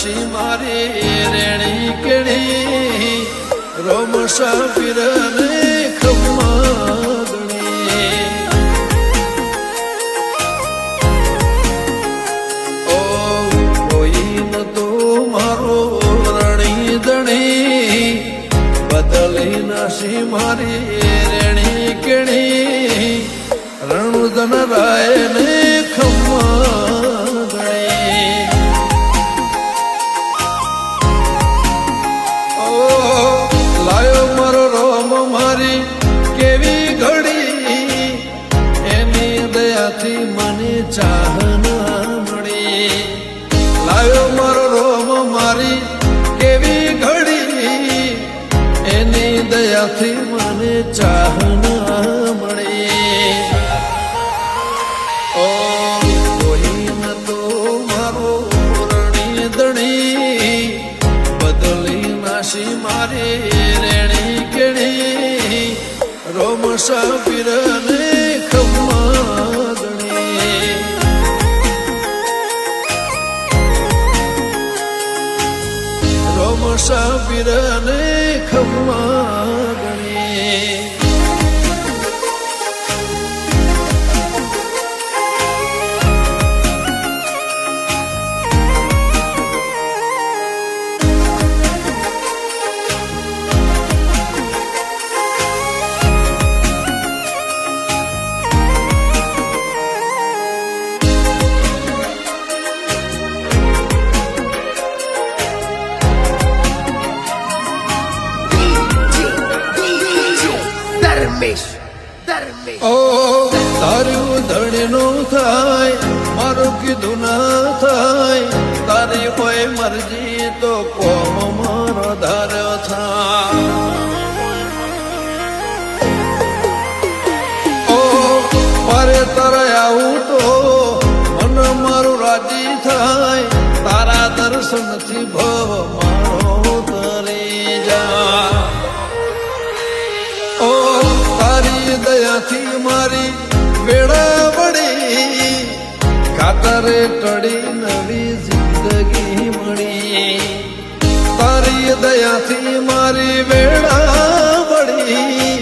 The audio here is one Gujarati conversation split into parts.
નાશી મારી રેણી કેણી રોમશા પીરને ખમ્મા ગણી ઓ કોઈ ન તો મારો રણી દણી બદલી નાશી મારી રેણી કેણી રણુદન રાય ને ખમ્મા ગણી લાયો મારો રોમ મારી કેવી ઘડી એની દયાથી મને ચાહના મળી લાયો મારો રોમ મારી કેવી ઘડી એની દયાથી મને ચાહના મળી ઓ કોઈ ન તો મારો રણી દણી બદલી નાશી મારી રેણી કેણી રોમશા પીરને ખમ્મા ગણી રોમશા પીરને ખમ્મા ગણી ઓ તારું ધણીનું થાય મારું કીધું ના થાય તારી કોઈ મરજી તો કોમ મારો ધાર્યો થાય ઓ મારે તારે આવું તો મન મારું રાજી થાય તારા દર્શનથી ભવ મારો તરી જા ઓ તારી દયાથી મારી વેળા વળી કાતરે ટળી નવી જિંદગી મળી તારી દયાથી મારી વેળા વળી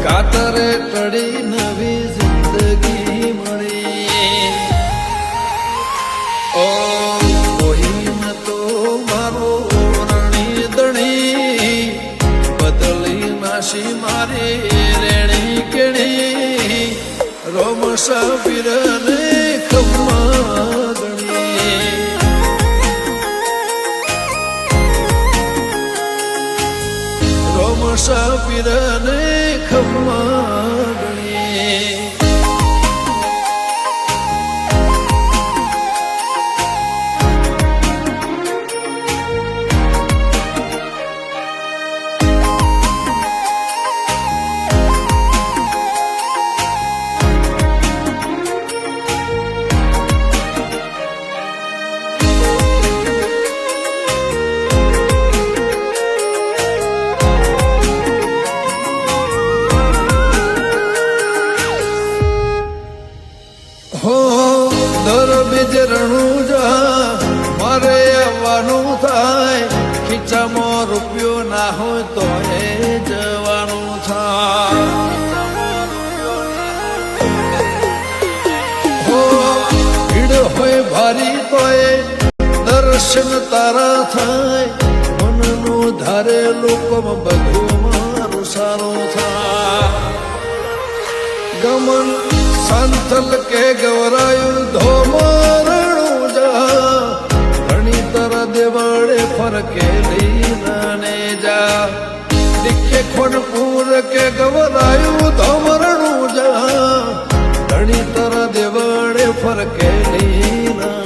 કાતરે ટળી નવી જિંદગી મળી ઓ કોઈ ન તો મારો રણી દણી બદલી નાશી મારી રેણી કેણી રોમશા પીરને ખમ્મા ગણી રોમશા પીરને ખમ્મા ગણી હો દર બીજ રણુજા મારે આવવાનું થાય ખીચામાં રૂપિયો ના હોય તો એ જવાનું થાય હો ભીડ હોય ભારી તો એ દર્શન તારા થાય મનનું ધારે લોકોમાં બધું મારું સારું થાય ગમન સંતલ કે ગવરાયું ધોમરણું જા ઘણી તર દેવળે ફરકેલી નાને જા દીખે ખોનપુર કે ગવરાયું ધોમરણું જા ઘણી તર દેવળે ફરકેલી